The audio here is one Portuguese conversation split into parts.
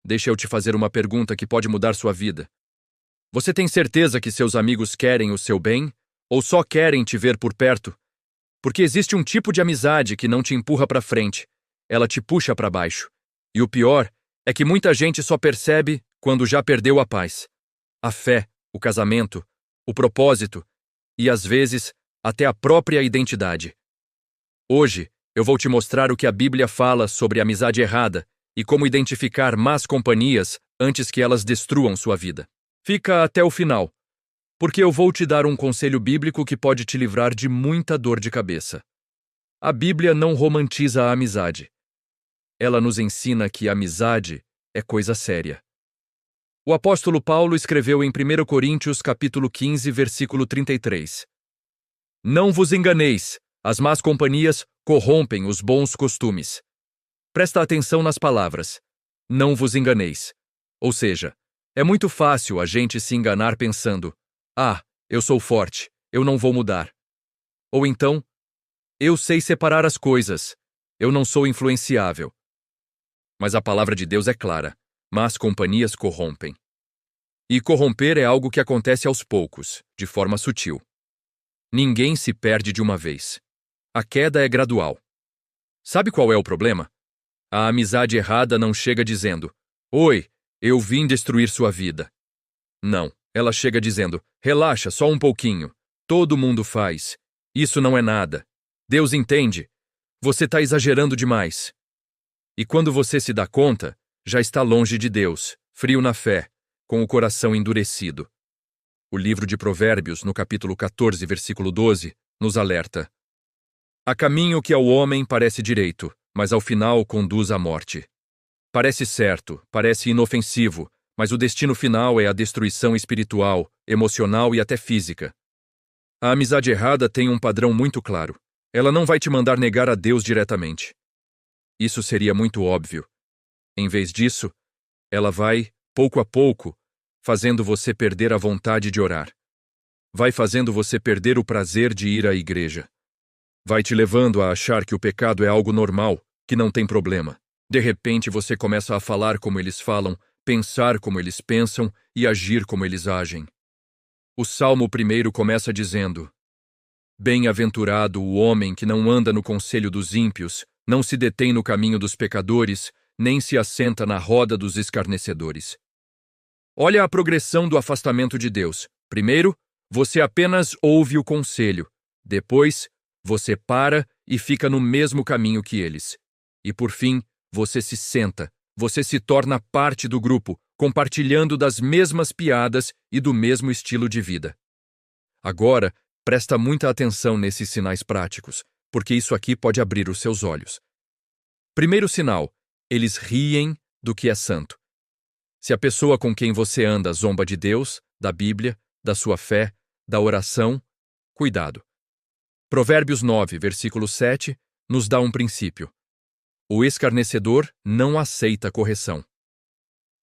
deixa eu te fazer uma pergunta que pode mudar sua vida. Você tem certeza que seus amigos querem o seu bem ou só querem te ver por perto? Porque existe um tipo de amizade que não te empurra para frente, ela te puxa para baixo. E o pior é que muita gente só percebe quando já perdeu a paz, a fé, o casamento, o propósito e, às vezes, até a própria identidade. Hoje, eu vou te mostrar o que a Bíblia fala sobre a amizade errada e como identificar más companhias antes que elas destruam sua vida. Fica até o final, porque eu vou te dar um conselho bíblico que pode te livrar de muita dor de cabeça. A Bíblia não romantiza a amizade. Ela nos ensina que a amizade é coisa séria. O apóstolo Paulo escreveu em 1 Coríntios capítulo 15, versículo 33. Não vos enganeis, as más companhias corrompem os bons costumes. Presta atenção nas palavras. Não vos enganeis. Ou seja, é muito fácil a gente se enganar pensando: eu sou forte, eu não vou mudar. Ou então, eu sei separar as coisas, eu não sou influenciável. Mas a palavra de Deus é clara: más companhias corrompem. E corromper é algo que acontece aos poucos, de forma sutil. Ninguém se perde de uma vez. A queda é gradual. Sabe qual é o problema? A amizade errada não chega dizendo: Oi, eu vim destruir sua vida. Não, ela chega dizendo: Relaxa só um pouquinho. Todo mundo faz. Isso não é nada. Deus entende. Você está exagerando demais. E quando você se dá conta, já está longe de Deus, frio na fé, com o coração endurecido. O livro de Provérbios, no capítulo 14, versículo 12, nos alerta: Há caminho que ao homem parece direito, mas ao final conduz à morte. Parece certo, parece inofensivo, mas o destino final é a destruição espiritual, emocional e até física. A amizade errada tem um padrão muito claro. Ela não vai te mandar negar a Deus diretamente. Isso seria muito óbvio. Em vez disso, ela vai, pouco a pouco, fazendo você perder a vontade de orar. Vai fazendo você perder o prazer de ir à igreja. Vai te levando a achar que o pecado é algo normal, que não tem problema. De repente você começa a falar como eles falam, pensar como eles pensam e agir como eles agem. O Salmo 1 começa dizendo: Bem-aventurado o homem que não anda no conselho dos ímpios, não se detém no caminho dos pecadores, nem se assenta na roda dos escarnecedores. Olha a progressão do afastamento de Deus. Primeiro, você apenas ouve o conselho. Depois, você para e fica no mesmo caminho que eles. E por fim, você se senta, você se torna parte do grupo, compartilhando das mesmas piadas e do mesmo estilo de vida. Agora, presta muita atenção nesses sinais práticos, porque isso aqui pode abrir os seus olhos. Primeiro sinal: eles riem do que é santo. Se a pessoa com quem você anda zomba de Deus, da Bíblia, da sua fé, da oração, cuidado. Provérbios 9, versículo 7, nos dá um princípio. O escarnecedor não aceita correção.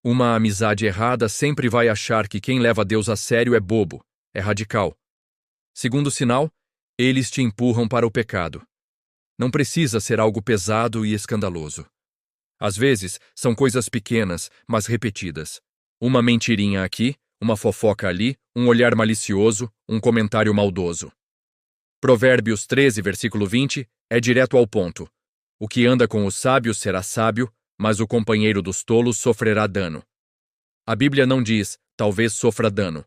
Uma amizade errada sempre vai achar que quem leva Deus a sério é bobo, é radical. Segundo sinal, eles te empurram para o pecado. Não precisa ser algo pesado e escandaloso. Às vezes, são coisas pequenas, mas repetidas. Uma mentirinha aqui, uma fofoca ali, um olhar malicioso, um comentário maldoso. Provérbios 13, versículo 20, é direto ao ponto. O que anda com os sábios será sábio, mas o companheiro dos tolos sofrerá dano. A Bíblia não diz, talvez sofra dano.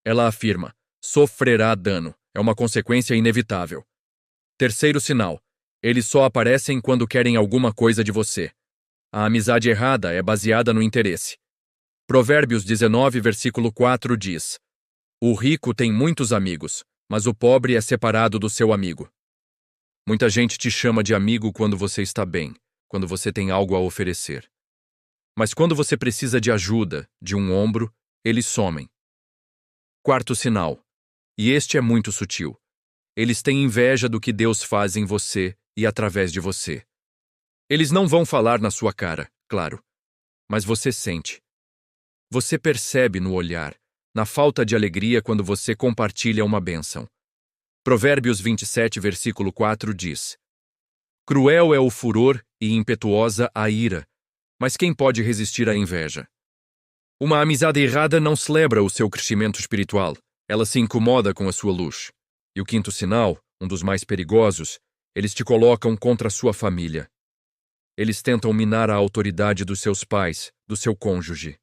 Ela afirma, sofrerá dano. É uma consequência inevitável. Terceiro sinal, eles só aparecem quando querem alguma coisa de você. A amizade errada é baseada no interesse. Provérbios 19, versículo 4 diz: O rico tem muitos amigos, mas o pobre é separado do seu amigo. Muita gente te chama de amigo quando você está bem, quando você tem algo a oferecer. Mas quando você precisa de ajuda, de um ombro, eles somem. Quarto sinal, e este é muito sutil. Eles têm inveja do que Deus faz em você e através de você. Eles não vão falar na sua cara, claro, mas você sente. Você percebe no olhar, na falta de alegria quando você compartilha uma bênção. Provérbios 27, versículo 4 diz: Cruel é o furor e impetuosa a ira, Mas quem pode resistir à inveja? Uma amizade errada não celebra o seu crescimento espiritual, ela se incomoda com a sua luz. E o quinto sinal, um dos mais perigosos, eles te colocam contra a sua família. Eles tentam minar a autoridade dos seus pais, do seu cônjuge.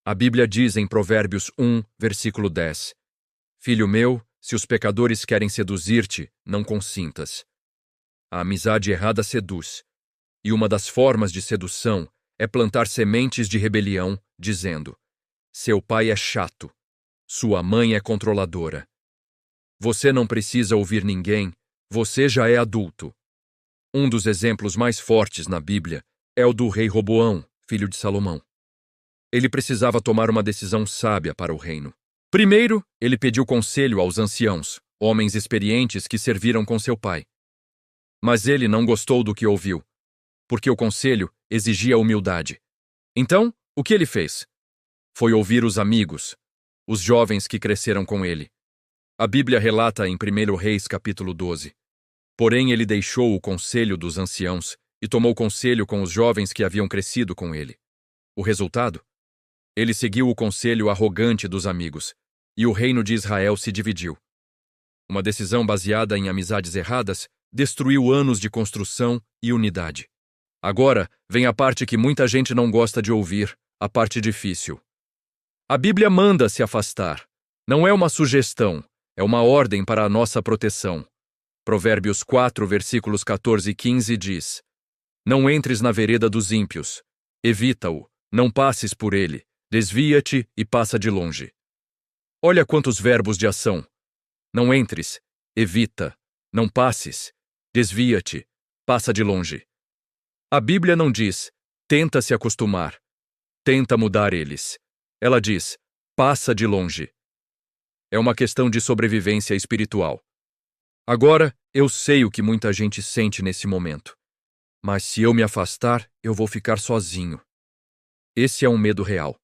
A Bíblia diz em Provérbios 1, versículo 10: Filho meu, se os pecadores querem seduzir-te, não consintas. A amizade errada seduz, e uma das formas de sedução é plantar sementes de rebelião, dizendo: seu pai é chato, sua mãe é controladora. Você não precisa ouvir ninguém, você já é adulto. Um dos exemplos mais fortes na Bíblia é o do rei Roboão, filho de Salomão. Ele precisava tomar uma decisão sábia para o reino. Primeiro, ele pediu conselho aos anciãos, homens experientes que serviram com seu pai. Mas ele não gostou do que ouviu, porque o conselho exigia humildade. Então, o que ele fez? Foi ouvir os amigos, os jovens que cresceram com ele. A Bíblia relata em 1 Reis capítulo 12. Porém, ele deixou o conselho dos anciãos e tomou conselho com os jovens que haviam crescido com ele. O resultado? Ele seguiu o conselho arrogante dos amigos, e o reino de Israel se dividiu. Uma decisão baseada em amizades erradas destruiu anos de construção e unidade. Agora, vem a parte que muita gente não gosta de ouvir, a parte difícil. A Bíblia manda se afastar. Não é uma sugestão, é uma ordem para a nossa proteção. Provérbios 4, versículos 14 e 15 diz: Não entres na vereda dos ímpios. Evita-o, não passes por ele. Desvia-te e passa de longe. Olha quantos verbos de ação. Não entres, evita, não passes, desvia-te, passa de longe. A Bíblia não diz, tenta se acostumar, tenta mudar eles. Ela diz, passa de longe. É uma questão de sobrevivência espiritual. Agora, eu sei o que muita gente sente nesse momento. Mas se eu me afastar, eu vou ficar sozinho. Esse é um medo real.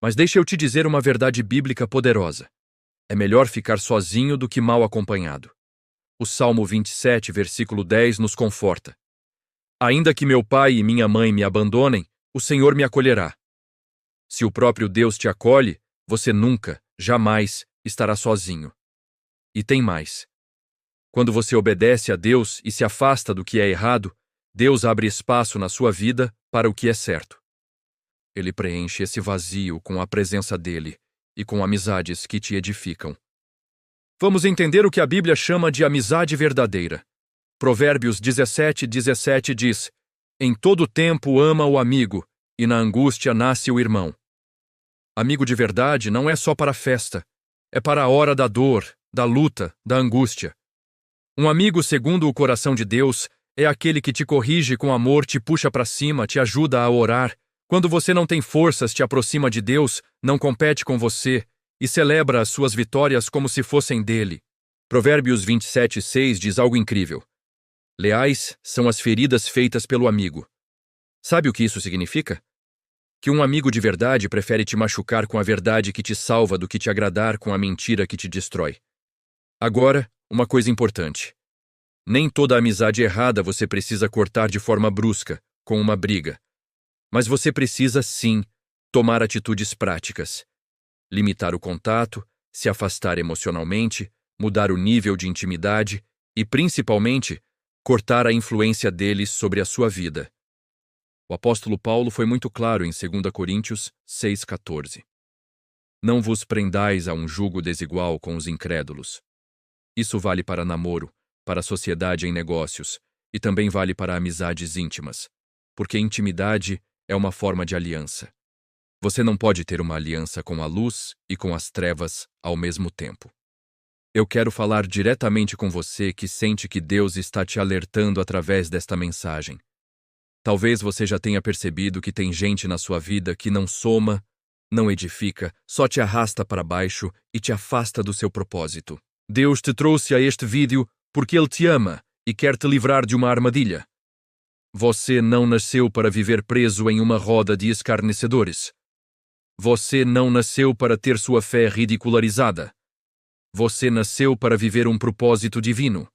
Mas deixa eu te dizer uma verdade bíblica poderosa. É melhor ficar sozinho do que mal acompanhado. O Salmo 27, versículo 10 nos conforta. Ainda que meu pai e minha mãe me abandonem, o Senhor me acolherá. Se o próprio Deus te acolhe, você nunca, jamais, estará sozinho. E tem mais. Quando você obedece a Deus e se afasta do que é errado, Deus abre espaço na sua vida para o que é certo. Ele preenche esse vazio com a presença dele e com amizades que te edificam. Vamos entender o que a Bíblia chama de amizade verdadeira. Provérbios 17:17 diz: Em todo tempo ama o amigo, e na angústia nasce o irmão. Amigo de verdade não é só para a festa, é para a hora da dor, da luta, da angústia. Um amigo segundo o coração de Deus é aquele que te corrige com amor, te puxa para cima, te ajuda a orar. Quando você não tem forças, te aproxima de Deus, não compete com você e celebra as suas vitórias como se fossem dele. Provérbios 27:6 diz algo incrível. Leais são as feridas feitas pelo amigo. Sabe o que isso significa? Que um amigo de verdade prefere te machucar com a verdade que te salva do que te agradar com a mentira que te destrói. Agora, uma coisa importante. Nem toda amizade errada você precisa cortar de forma brusca, com uma briga. Mas você precisa, sim, tomar atitudes práticas. Limitar o contato, se afastar emocionalmente, mudar o nível de intimidade e, principalmente, cortar a influência deles sobre a sua vida. O apóstolo Paulo foi muito claro em 2 Coríntios 6,14. Não vos prendais a um jugo desigual com os incrédulos. Isso vale para namoro, para sociedade em negócios, e também vale para amizades íntimas, porque intimidade é uma forma de aliança. Você não pode ter uma aliança com a luz e com as trevas ao mesmo tempo. Eu quero falar diretamente com você que sente que Deus está te alertando através desta mensagem. Talvez você já tenha percebido que tem gente na sua vida que não soma, não edifica, só te arrasta para baixo e te afasta do seu propósito. Deus te trouxe a este vídeo porque Ele te ama e quer te livrar de uma armadilha. Você não nasceu para viver preso em uma roda de escarnecedores. Você não nasceu para ter sua fé ridicularizada. Você nasceu para viver um propósito divino.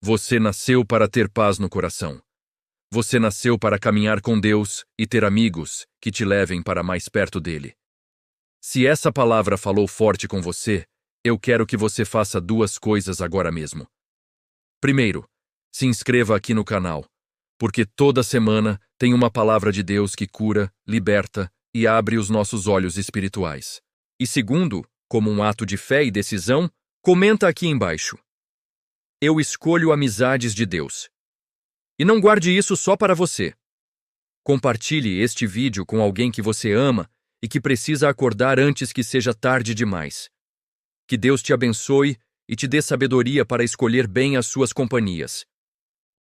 Você nasceu para ter paz no coração. Você nasceu para caminhar com Deus e ter amigos que te levem para mais perto dele. Se essa palavra falou forte com você, eu quero que você faça duas coisas agora mesmo. Primeiro, se inscreva aqui no canal, porque toda semana tem uma palavra de Deus que cura, liberta e abre os nossos olhos espirituais. E segundo, como um ato de fé e decisão, comenta aqui embaixo: eu escolho amizades de Deus. E não guarde isso só para você. Compartilhe este vídeo com alguém que você ama e que precisa acordar antes que seja tarde demais. Que Deus te abençoe e te dê sabedoria para escolher bem as suas companhias.